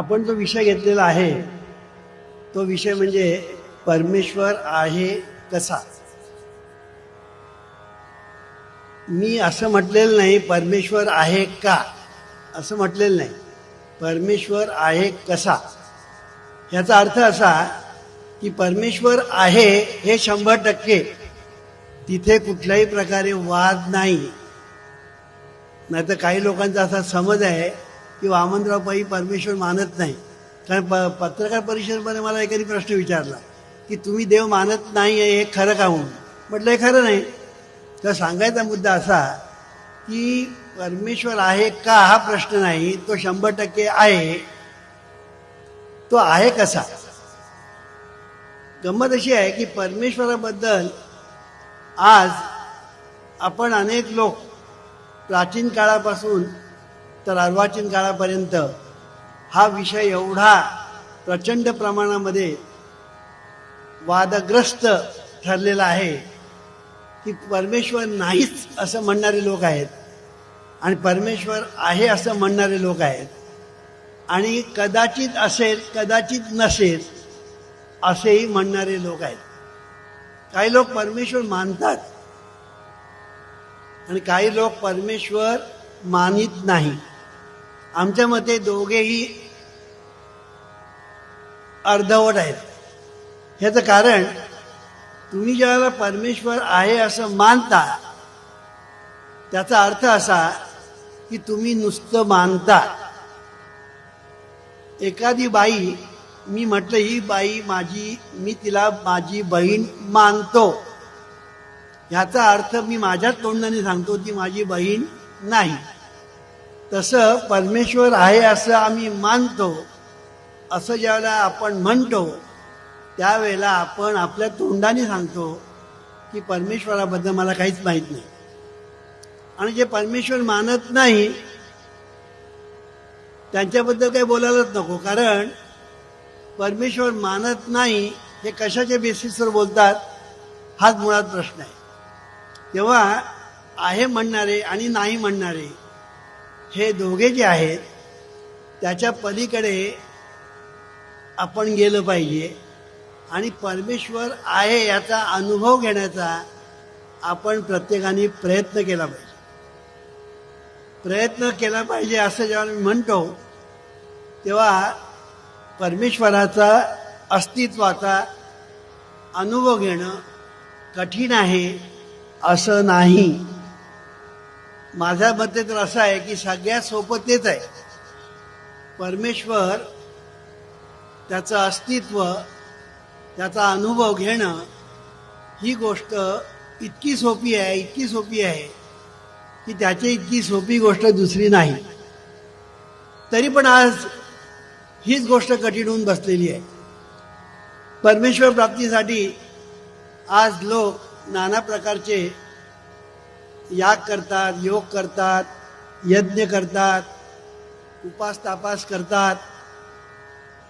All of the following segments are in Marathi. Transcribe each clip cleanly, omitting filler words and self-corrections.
आपण जो विषय घेतलेला आहे तो विषय म्हणजे परमेश्वर आहे कसा. मी असं म्हटलेलं नाही परमेश्वर आहे का, असं म्हटलेलं नाही. परमेश्वर आहे कसा याचा अर्थ असा की परमेश्वर आहे हे 100%, तिथे कुठल्याही प्रकारे वाद नाही. नाहीतर काही लोकांचा असा समज आहे की वामनराव पै परमेश्वर मानत नाही. कारण पत्रकार परिषदेमध्ये मला एखादी प्रश्न विचारला की तुम्ही देव मानत नाही हे खरं का म्हणून. म्हटलं हे खरं नाही. तर सांगायचा मुद्दा असा की परमेश्वर आहे का हा प्रश्न नाही, तो 100% आहे. तो आहे कसा. गंमत अशी आहे की परमेश्वराबद्दल आज आपण अनेक लोक प्राचीन काळापासून तर अर्वाचीन काळापर्यंत हा विषय एवढा प्रचंड प्रमाणामध्ये वादग्रस्त ठरलेला आहे की परमेश्वर नाहीच असं म्हणणारे लोक आहेत आणि परमेश्वर आहे असं म्हणणारे लोक आहेत आणि कदाचित असेल कदाचित नसेल असेही म्हणणारे लोक आहेत. काही लोक परमेश्वर मानतात आणि काही लोक परमेश्वर मानित नाही. आमच्या मते दोघेही अर्धवट आहेत. ह्याचं कारण तुम्ही ज्याला परमेश्वर आहे असं मानता त्याचा अर्थ असा की तुम्ही नुसतं मानता. एखादी बाई, मी म्हटलं ही बाई माझी, मी तिला माझी बहीण मानतो, ह्याचा अर्थ मी माझ्याच तोंडाने सांगतो ती माझी बहीण नाही. तसं परमेश्वर आहे असं आम्ही मानतो असं ज्यावेळेला आपण म्हणतो त्यावेळेला आपण आपल्या तोंडाने सांगतो की परमेश्वराबद्दल मला काहीच माहीत नाही. आणि जे परमेश्वर मानत नाही त्यांच्याबद्दल काही बोलायलाच नको. कारण परमेश्वर मानत नाही हे कशाच्या बेसिसवर बोलतात हाच मुळात प्रश्न आहे. तेव्हा आहे म्हणणारे आणि नाही म्हणणारे हे दोघे जे आहेत त्याच्या पलीकडे आपण गेलं पाहिजे आणि परमेश्वर आहे याचा अनुभव घेण्याचा आपण प्रत्येकाने प्रयत्न केला पाहिजे. प्रयत्न केला पाहिजे असं जेव्हा मी म्हणतो तेव्हा परमेश्वराचा अस्तित्वाचा अनुभव घेणं कठीण आहे असं नाही. माझ्या मते तर असं आहे की सगळ्यात सोपं तेच आहे. परमेश्वर, त्याचं अस्तित्व, त्याचा अनुभव घेणं ही गोष्ट इतकी सोपी आहे, इतकी सोपी आहे की त्याची इतकी सोपी गोष्ट दुसरी नाही. तरी पण आज हीच गोष्ट कठीण होऊन बसलेली आहे. परमेश्वर प्राप्तीसाठी आज लोक नाना प्रकारचे याग करतात, योग करतात, यज्ञ करतात, उपास तापास करतात,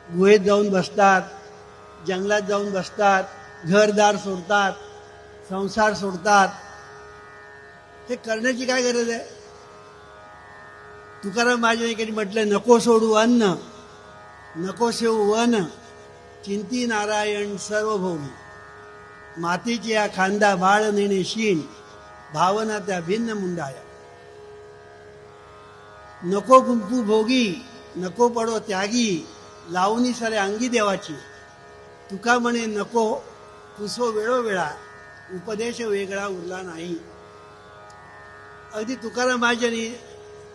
गुहेत जाऊन बसतात, जंगलात जाऊन बसतात, घरदार सोडतात, संसार सोडतात. हे करण्याची काय गरज आहे. तुकाराम महाराजांनी कधी म्हटलं नको सोडू अन्न, नको सेवू वन, चिंती नारायण सर्वभौमी, मातीची या खांदा बाळ नेणे शीण, भावना त्या भिन्न मुंडाया. नको गुंपू भोगी, नको पडो त्यागी, लावणी सारे अंगी देवाची. तुका म्हणे नको पुसो वेळोवेळा, उपदेश वेगळा उरला नाही. अगदी तुकाराम महाराजांनी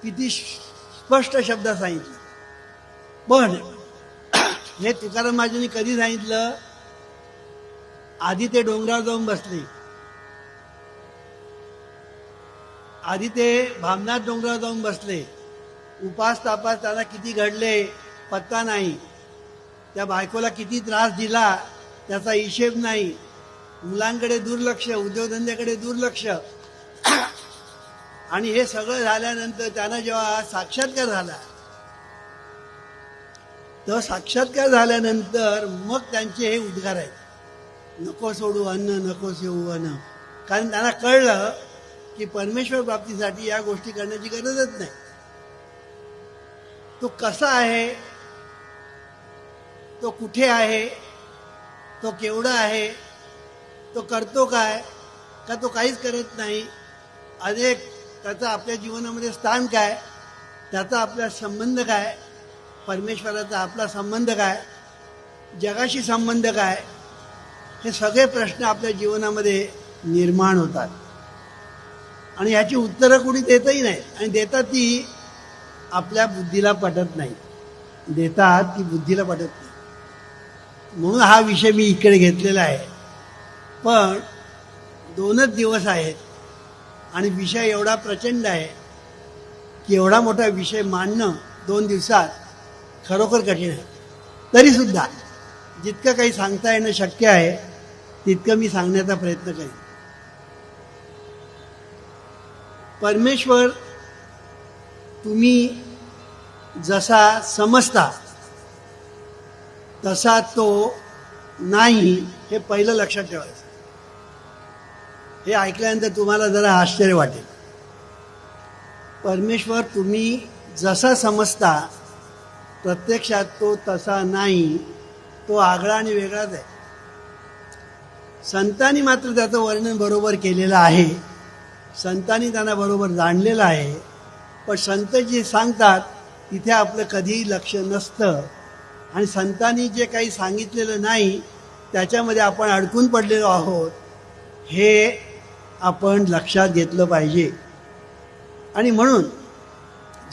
किती स्पष्ट शब्दात सांगितलं. पण हे तुकाराम महाराजांनी कधी सांगितलं. आधी ते डोंगरावर जाऊन बसले, आधी ते भामनाथ डोंगरावर जाऊन बसले. उपास तापास त्यांना किती घडले पत्ता नाही. त्या बायकोला किती त्रास दिला त्याचा हिशेब नाही. मुलांकडे दुर्लक्ष, उद्योगधंद्याकडे दुर्लक्ष. आणि हे सगळं झाल्यानंतर त्यांना जेव्हा साक्षात्कार झाला, तर साक्षात्कार झाल्यानंतर मग त्यांचे हे उद्गार आहेत, नको सोडू अन्न, नको सेवू अन्न. कारण त्यांना कळलं की परमेश्वर प्राप्तीसाठी या गोष्टी करण्याची गरजच नाही. तो कसा आहे तो कुठे आहे, तो केवढा आहे, तो करतो काय का तो काहीच करत नाही, अनेक त्याचा आपल्या जीवनामध्ये स्थान काय, त्याचा आपला संबंध काय, परमेश्वराचा आपला संबंध काय, जगाशी संबंध काय, हे सगळे प्रश्न आपल्या जीवनामध्ये निर्माण होतात. आणि याची उत्तरं कोणी देतही नाही, आणि देतात ती आपल्या बुद्धीला पटत नाही, देतात ती बुद्धीला पटत नाही. म्हणून हा विषय मी इकडे घेतलेला आहे. पण 2च दिवस आहेत आणि विषय एवढा प्रचंड आहे की एवढा मोठा विषय मांडणं 2 दिवसात खरोखर कठीण आहे. तरीसुद्धा जितकं काही सांगता येणं शक्य आहे तितकं मी सांगण्याचा प्रयत्न करेन. परमेश्वर तुम्ही जसा समजता तसा तो नाही, हे पहिलं लक्षात ठेवायचं. हे ऐकल्यानंतर तुम्हाला जरा आश्चर्य वाटेल. परमेश्वर तुम्ही जसा समजता प्रत्यक्षात तो तसा नाही, तो आगळा आणि वेगळाच आहे. संतांनी मात्र त्याचं वर्णन बरोबर केलेलं आहे, संतांनी त्यांना बरोबर जाणलेलं आहे. पण संत जे सांगतात तिथे आपलं कधीही लक्ष नसतं, आणि संतांनी जे काही सांगितलेलं नाही त्याच्यामध्ये आपण अडकून पडलेलो आहोत, हे आपण लक्षात घेतलं पाहिजे. आणि म्हणून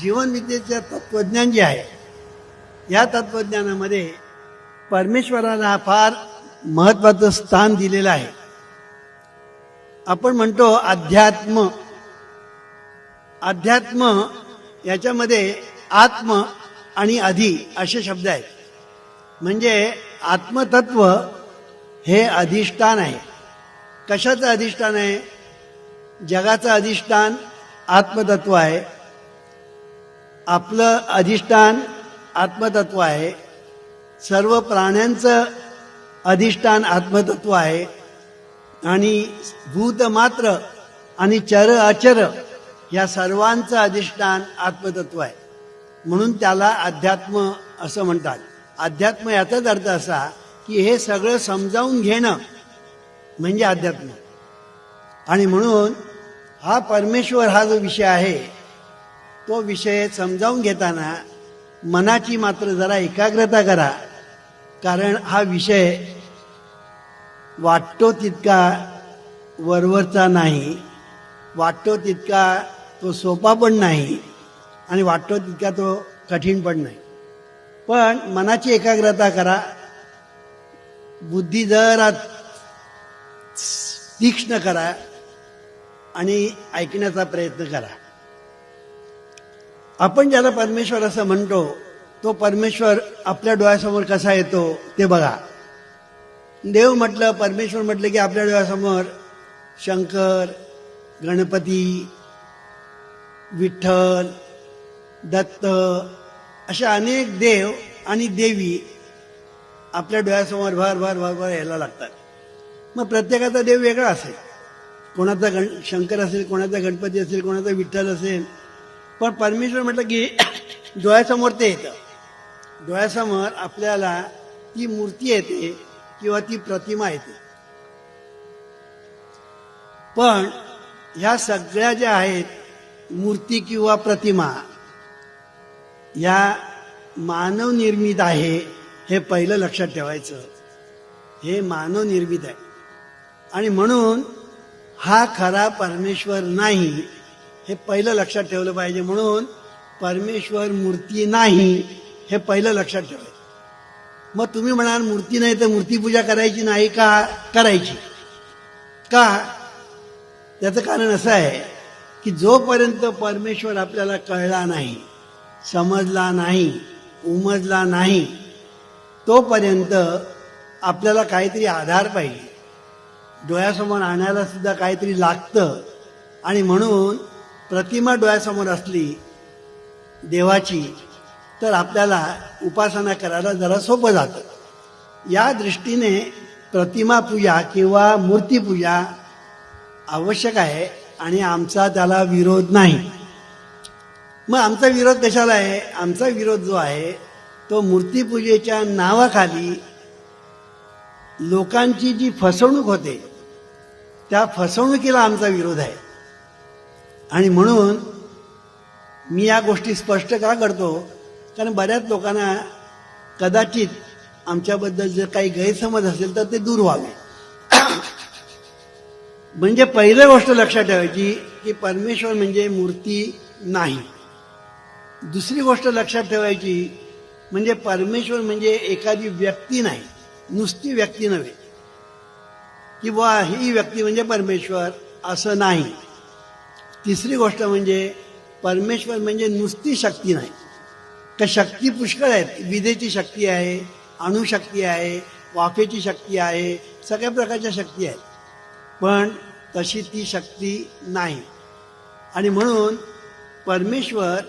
जीवनविद्येचं तत्त्वज्ञान जे आहे, या तत्त्वज्ञानामध्ये परमेश्वराला फार महत्त्वाचं स्थान दिलेलं आहे. आपण म्हणतो अध्यात्म. अध्यात्म याच्यामध्ये आत्म आणि अधि असे शब्द आहेत. म्हणजे आत्मतत्व हे अधिष्ठान आहे. कशाचं अधिष्ठान आहे? जगाचं अधिष्ठान आत्मतत्व आहे, आपलं अधिष्ठान आत्मतत्व आहे, सर्व प्राण्यांचं अधिष्ठान आत्मतत्व आहे, आणि भूतमात्र आणि चर अचर या सर्वांचं अधिष्ठान आत्मतत्व आहे. म्हणून त्याला अध्यात्म असं म्हणतात. अध्यात्म याचाच अर्थ असा की हे सगळं समजावून घेणं म्हणजे अध्यात्म. आणि म्हणून हा परमेश्वर हा जो विषय आहे, तो विषय समजावून घेताना मनाची मात्र जरा एकाग्रता करा. कारण हा विषय वाटतो तितका वरवरचा नाही, वाटतो तितका तो सोपा पण नाही, आणि वाटतो तितका तो कठीण पण नाही. पण मनाची एकाग्रता करा, बुद्धी जरा तीक्ष्ण करा आणि ऐकण्याचा प्रयत्न करा. आपण ज्याला परमेश्वर असं म्हणतो, तो परमेश्वर आपल्या डोळ्यासमोर कसा येतो ते बघा. देव म्हटलं, परमेश्वर म्हटलं की आपल्या डोळ्यासमोर शंकर, गणपती, विठ्ठल, दत्त अशा अनेक देव आणि देवी आपल्या डोळ्यासमोर भर भर भर भर यायला लागतात. मग प्रत्येकाचा देव वेगळा असेल, कोणाचा शंकर असेल, कोणाचा गणपती असेल, कोणाचा विठ्ठल असेल. पण परमेश्वर म्हटलं की डोळ्यासमोर ते येतं. डोळ्यासमोर आपल्याला ती मूर्ती येते किंवा ती प्रतिमा येते. पण ह्या सगळ्या ज्या आहेत मूर्ती किंवा प्रतिमा, या मानवनिर्मित आहे, हे पहिलं लक्षात ठेवायचं. हे मानवनिर्मित आहे, आणि म्हणून हा खरा परमेश्वर नाही, हे पहिलं लक्षात ठेवलं पाहिजे. म्हणून परमेश्वर मूर्ती नाही, हे पहिलं लक्षात ठेवायचं. मग तुम्ही म्हणाल मूर्ती नाही तर मूर्तीपूजा करायची नाही का? करायची. का? त्याचं कारण असं आहे की जोपर्यंत परमेश्वर आपल्याला कळला नाही, समजला नाही, उमजला नाही, तोपर्यंत आपल्याला काहीतरी आधार पाहिजे. डोळ्यासमोर आणायला सुद्धा काहीतरी लागतं. आणि म्हणून प्रतिमा डोळ्यासमोर असली देवाची तर आपल्याला उपासना करायला जरा सोपं जातं. या दृष्टीने प्रतिमा पूजा किंवा मूर्तीपूजा आवश्यक आहे, आणि आमचा त्याला विरोध नाही. मग आमचा विरोध कशाला आहे? आमचा विरोध जो आहे तो मूर्तीपूजेच्या नावाखाली लोकांची जी फसवणूक होते त्या फसवणुकीला आमचा विरोध आहे. आणि म्हणून मी या गोष्टी स्पष्ट का करतो, कारण बऱ्याच लोकांना कदाचित आमच्याबद्दल जर काही गैरसमज असेल तर ते दूर व्हावे. म्हणजे पहिली गोष्ट लक्षात ठेवायची की परमेश्वर म्हणजे मूर्ती नाही. दुसरी गोष्ट लक्षात ठेवायची म्हणजे परमेश्वर म्हणजे एखादी व्यक्ती नाही, नुसती व्यक्ती नव्हे की बुवा ही व्यक्ती म्हणजे परमेश्वर असं नाही. तिसरी गोष्ट म्हणजे परमेश्वर म्हणजे नुसती शक्ती नाही, तर शक्ती पुष्कळ आहेत. विजेची शक्ती आहे, अणुशक्ती आहे, वाफेची शक्ती आहे, सगळ्या प्रकारच्या शक्ती आहेत, पण तशी ती शक्ती नाही. आणि म्हणून परमेश्वर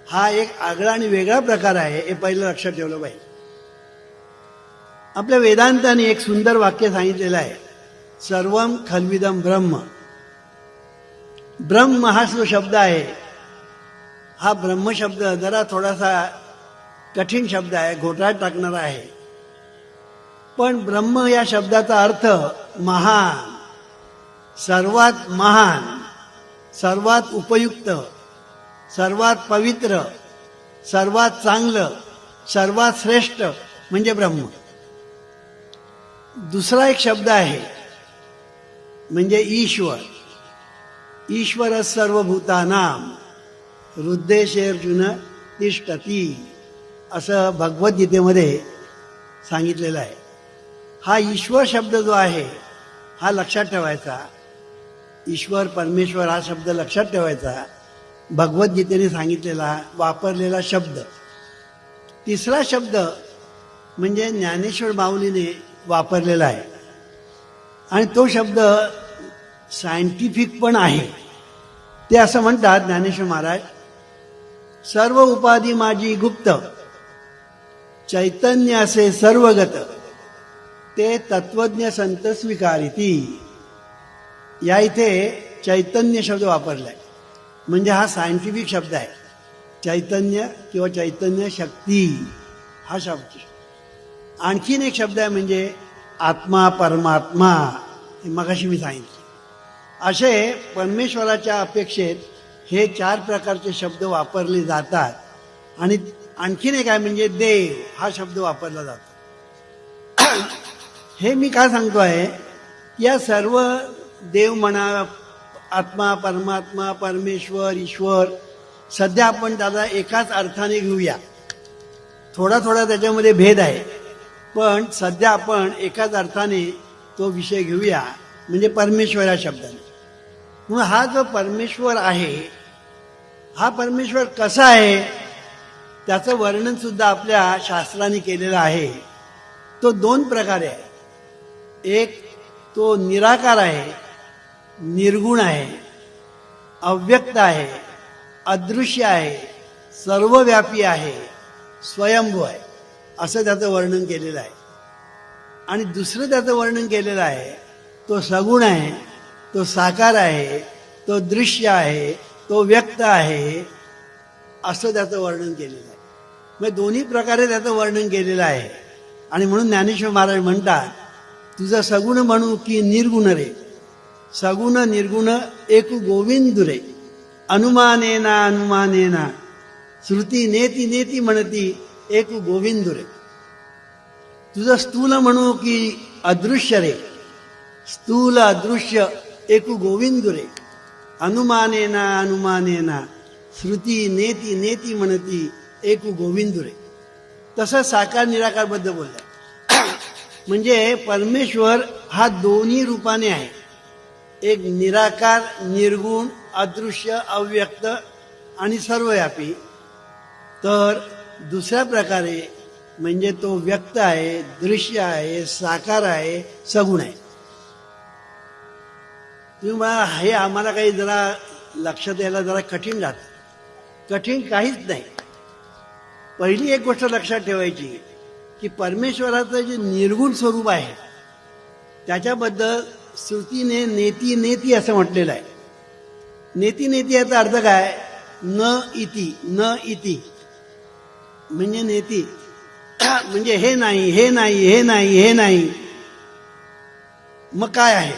हा एक आगळा आणि वेगळा प्रकार आहे, हे पहिलं लक्षात ठेवलं पाहिजे. आपल्या वेदांताने एक सुंदर वाक्य सांगितलेलं आहे, सर्वम खल्विदम ब्रह्म. ब्रह्म हा जो शब्द आहे, हा ब्रह्म शब्द जरा थोडासा कठीण शब्द आहे, घोटाळ्यात टाकणारा आहे. पण ब्रह्म या शब्दाचा अर्थ महान, सर्वात महान, सर्वात उपयुक्त, सर्वात पवित्र, सर्वात चांगलं, सर्वात श्रेष्ठ म्हणजे ब्रह्म. दुसरा एक शब्द आहे म्हणजे ईश्वर. ईश्वर सर्वभूतानां हृदयेषु तिष्ठति असं भगवद्गीतेमध्ये सांगितलेलं आहे. हा ईश्वर शब्द जो आहे हा लक्षात ठेवायचा. ईश्वर परमेश्वर हा शब्द लक्षात ठेवायचा, भगवद्गीतेने सांगितलेला वापरलेला शब्द. तिसरा शब्द म्हणजे ज्ञानेश्वर माऊलीने वापरलेला आहे, आणि तो शब्द सायंटिफिक पण आहे. ते असं म्हणतात ज्ञानेश्वर महाराज, सर्व उपाधी माझी गुप्त, चैतन्य असे सर्वगत, ते तत्वज्ञ संत स्वीकारिती. या इथे चैतन्य शब्द वापरलाय, म्हणजे हा सायंटिफिक शब्द आहे. चैतन्य किंवा चैतन्य शक्ती हा शब्द. आणखीन एक शब्द आहे म्हणजे आत्मा परमात्मा, हे मगाशी मी सांगितलं. असे परमेश्वराच्या अपेक्षेत हे 4 प्रकारचे शब्द वापरले जातात. आणि आणखीन एक आहे म्हणजे देव हा शब्द वापरला जातो. हे मी काय सांगतो आहे, या सर्व देव म्हणा, आत्मा परमात्मा, परमेश्वर, ईश्वर, सध्या आपण त्याला एकाच अर्थाने घेऊया. थोडा थोडा त्याच्यामध्ये भेद आहे, पण सध्या आपण एकाच अर्थाने तो विषय घेऊया, म्हणजे परमेश्वर या शब्दाने. म्हणून हा जो परमेश्वर आहे, हा परमेश्वर कसा आहे त्याचं वर्णन सुद्धा आपल्या शास्त्राने केलेलं आहे. तो 2 प्रकारे आहे. एक तो निराकार आहे, निर्गुण आहे, अव्यक्त आहे, अदृश्य आहे, सर्वव्यापी आहे, स्वयंभू आहे, असं त्याचं वर्णन केलेलं आहे. आणि दुसरं त्याचं वर्णन केलेलं आहे, तो सगुण आहे, तो साकार आहे, तो दृश्य आहे, तो व्यक्त आहे, असं त्याचं वर्णन केलेलं आहे. मग दोन्ही प्रकारे त्याचं वर्णन केलेलं आहे. आणि म्हणून ज्ञानेश्वर महाराज म्हणतात, तुझं सगुण म्हणू की निर्गुण रे, सगुण निर्गुण एक गोविंद रे, अनुमानेना अनुमानेना श्रुती नेती नेती म्हणती एक गोविंद रे. तुझं स्थूल म्हणू की अदृश्य रे, स्थूल अदृश्य एक गोविंद रे, अनुमानेना अनुमानेना श्रुती नेती नेती म्हणती एक गोविंद रे. तसं साकार निराकार बद्दल बोललाय. म्हणजे परमेश्वर हा दोन्ही रूपाने आहे. एक निराकार, निर्गुण, अदृश्य, अव्यक्त आणि सर्वव्यापी. तर दुसऱ्या प्रकारे म्हणजे तो व्यक्त आहे, दृश्य आहे, साकार आहे, सगुण आहे. तुम्ही मला हे आम्हाला काही जरा लक्षात यायला जरा कठीण जातं. कठीण काहीच नाही. पहिली एक गोष्ट लक्षात ठेवायची की परमेश्वराचं जे निर्गुण स्वरूप आहे त्याच्याबद्दल श्रुतीने नेती नेती असं म्हटलेलं आहे. नेती नेती याचा अर्थ काय? न इति, न इति म्हणजे नेती म्हणजे हे नाही, हे नाही, हे नाही, हे नाही, मग काय आहे?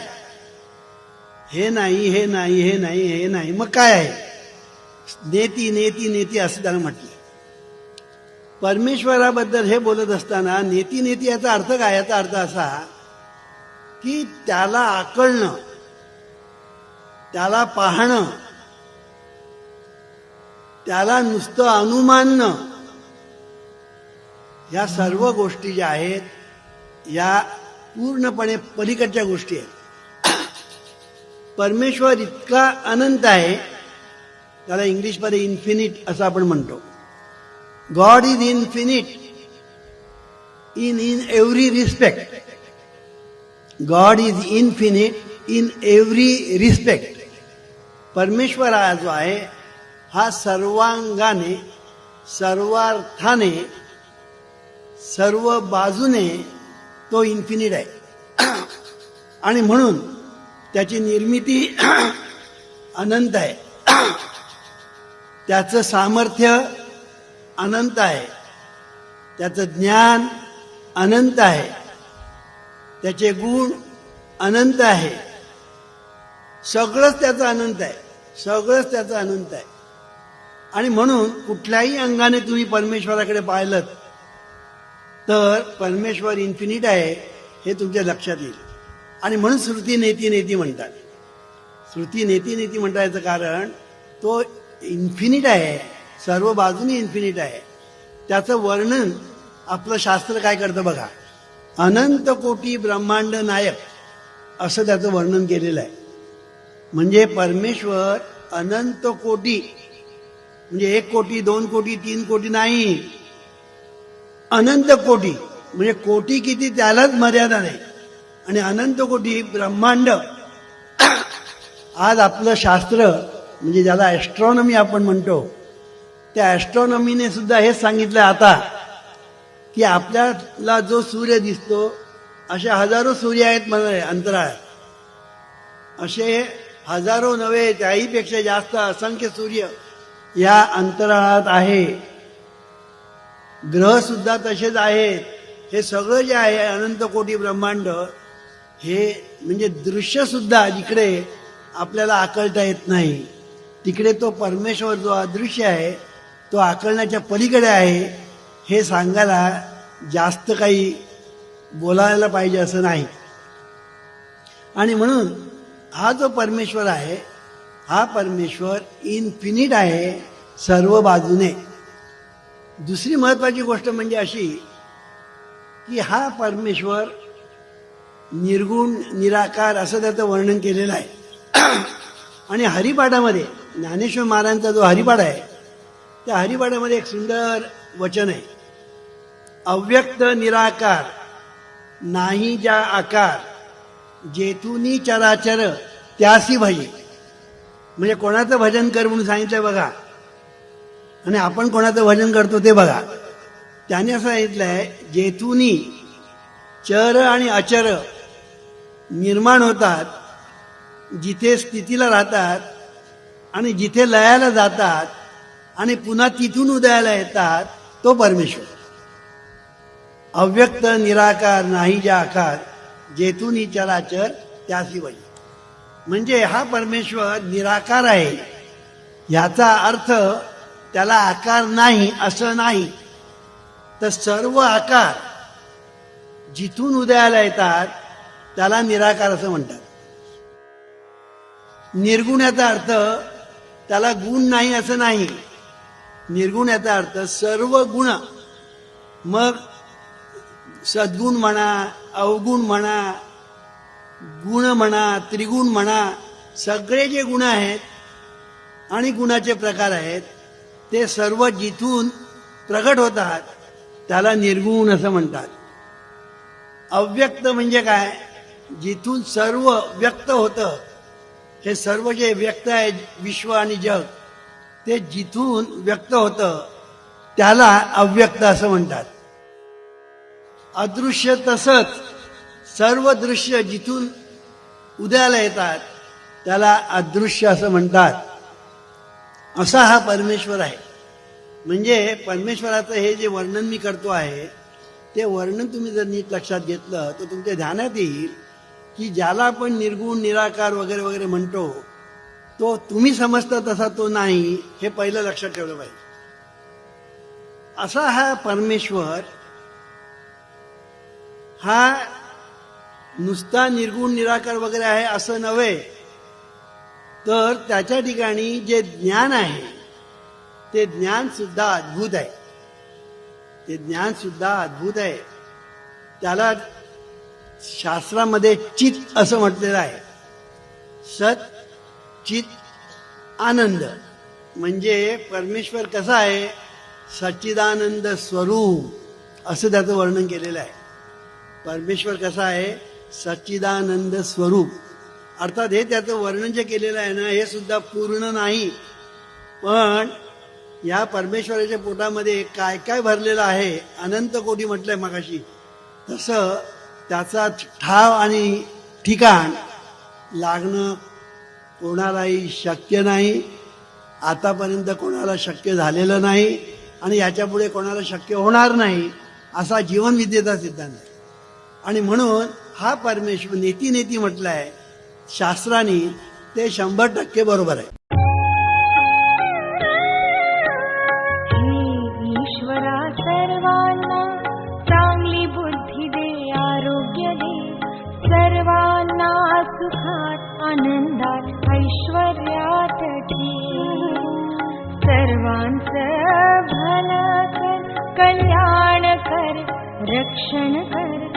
हे नाही, हे नाही, हे नाही, हे नाही, मग काय आहे? नेती नेती नेती असं त्यानं म्हटलं. परमेश्वराबद्दल हे बोलत असताना नेती नेती याचा अर्थ काय? याचा अर्थ असा की त्याला आकळणं, त्याला पाहणं, त्याला नुसतं अनुमानणं, या सर्व गोष्टी ज्या आहेत या पूर्णपणे पलीकडच्या गोष्टी आहेत. परमेश्वर इतका अनंत आहे, त्याला इंग्लिशमध्ये इन्फिनिट असं आपण म्हणतो. God is infinite in every respect. God is infinite in every respect. परमेश्वर हा जो आहे हा सर्वांगाने, सर्वार्थाने, सर्व बाजूने तो इन्फिनिट आहे. आणि म्हणून त्याची निर्मिती अनंत आहे, त्याचं सामर्थ्य अनंत आहे, त्याचं ज्ञान अनंत आहे, त्याचे गुण अनंत आहे, सगळंच त्याचं अनंत आहे, सगळंच त्याचं अनंत आहे. आणि म्हणून कुठल्याही अंगाने तुम्ही परमेश्वराकडे पाहिलं तर परमेश्वर इन्फिनिट आहे हे तुमच्या लक्षात येईल. आणि म्हणून श्रुती नेती नेती म्हणतात. श्रुती नेती नेती म्हणण्याचं कारण तो इन्फिनिट आहे, सर्व बाजूनी इन्फिनिट आहे. त्याचं वर्णन आपलं शास्त्र काय करतं बघा. अनंत कोटी ब्रह्मांड नायक असं त्याचं वर्णन केलेलं आहे. म्हणजे परमेश्वर अनंत कोटी, म्हणजे 1 कोटी 2 कोटी 3 कोटी नाही, अनंत कोटी. म्हणजे कोटी किती त्यालाच मर्यादा नाही. आणि अनंत कोटी ब्रह्मांड. आज आपलं शास्त्र म्हणजे ज्याला ॲस्ट्रॉनॉमी आपण म्हणतो, त्या ॲस्ट्रॉनॉमीने सुद्धा हेच सांगितलं आता की आपल्याला जो सूर्य दिसतो असे हजारो सूर्य आहेत म्हणे अंतराळात. असे हजारो नव्हे त्याहीपेक्षा जास्त असंख्य सूर्य या अंतराळात आहे. ग्रह सुद्धा तसेच आहेत. हे सगळं जे आहे अनंत कोटी ब्रह्मांड हे म्हणजे दृश्य सुद्धा जिकडे आपल्याला आकळता येत नाही तिकडे तो परमेश्वर जो अदृश्य आहे तो आकलण्याच्या पलीकडे आहे. हे सांगायला जास्त काही बोलायला पाहिजे असं नाही. आणि म्हणून हा जो परमेश्वर आहे हा परमेश्वर इन्फिनिट आहे सर्व बाजूने. दुसरी महत्वाची गोष्ट म्हणजे अशी की हा परमेश्वर निर्गुण निराकार असं त्याचं वर्णन केलेलं आहे. आणि हरिपाठामध्ये ज्ञानेश्वर महाराजांचा जो हरिपाठ आहे त्या हरिपाठामध्ये एक सुंदर वचन आहे. अव्यक्त निराकार नाही ज्या आकार जेथुनी चराचर त्यासी भजी. म्हणजे कोणाचं भजन कर म्हणून सांगितलंय बघा. आणि आपण कोणाचं भजन करतो ते बघा. त्याने असं सांगितलंय जेथुनी चर आणि अचर निर्माण होतात, जिथे स्थितीला राहतात आणि जिथे लयाला जातात आणि पुन्हा तिथून उदयाला येतात तो परमेश्वर. अव्यक्त निराकार नाही ज्या आकार जेथुनी चराचर त्यासी भजी. म्हणजे हा परमेश्वर निराकार आहे. याचा अर्थ त्याला आकार नाही असं नाही, तर सर्व आकार जिथून उदयाला येतात त्याला निराकार असं म्हणतात. निर्गुण याचा अर्थ त्याला गुण नाही असं नाही. निर्गुण याचा अर्थ सर्व गुण, मग सद्गुण म्हणा, अवगुण म्हणा, गुण म्हणा, त्रिगुण म्हणा, सगळे जे गुण आहेत आणि गुणाचे प्रकार आहेत ते सर्व जिथून प्रगट होतात त्याला निर्गुण असं म्हणतात. अव्यक्त म्हणजे काय? जिथून सर्व व्यक्त होतं. हे सर्व जे व्यक्त आहे विश्व आणि जग ते जिथून व्यक्त होतं त्याला अव्यक्त असं म्हणतात. अदृश्य तसंच सर्व दृश्य जिथून उदयाला येतात त्याला अदृश्य असं म्हणतात. असा हा परमेश्वर आहे. म्हणजे परमेश्वराचं हे जे वर्णन मी करतो आहे ते वर्णन तुम्ही जर नीट लक्षात घेतलं तर तुमच्या ध्यानात येईल की ज्याला आपण निर्गुण निराकार वगैरे वगैरे म्हणतो तो तुम्ही समजता तसा तो नाही, हे पहिलं लक्षात ठेवलं पाहिजे. असा हा परमेश्वर हा नुसता निर्गुण निराकार वगैरे आहे असं नव्हे, तर त्याच्या ठिकाणी जे ज्ञान आहे ते ज्ञान सुद्धा अद्भुत आहे. ते ज्ञान सुद्धा अद्भुत आहे. त्याला शास्त्रामध्ये चित असं म्हटलेलं आहे. सत चित आनंद म्हणजे परमेश्वर कसा आहे, सच्चिदानंद स्वरूप असं त्याचं वर्णन केलेलं आहे. परमेश्वर कसा आहे, सच्चिदानंद स्वरूप. अर्थात हे त्याचं वर्णन जे केलेलं आहे ना हे सुद्धा पूर्ण नाही, पण या परमेश्वराच्या पोटामध्ये काय काय भरलेलं आहे, अनंत कोटी म्हटलंय मगाशी, तसं त्याचा ठाव आणि ठिकाण लागणं कोणालाही शक्य नाही. आतापर्यंत कोणाला शक्य झालेलं नाही आणि याच्यापुढे कोणाला शक्य होणार नाही असा जीवनविद्येचा सिद्धांत आहे. आणि म्हणून हा परमेश्वर नेती नेती म्हटलाय शास्त्रांनी, ते 100% बरोबर आहे. ईश्वरा सर्वांना चांगली बुद्धी दे, आरोग्य दे, सर्वांना सुखात आनंदात ऐश्वर्यात ठेव, सर्वांचं भलं कर, कल्याण कर, रक्षण कर.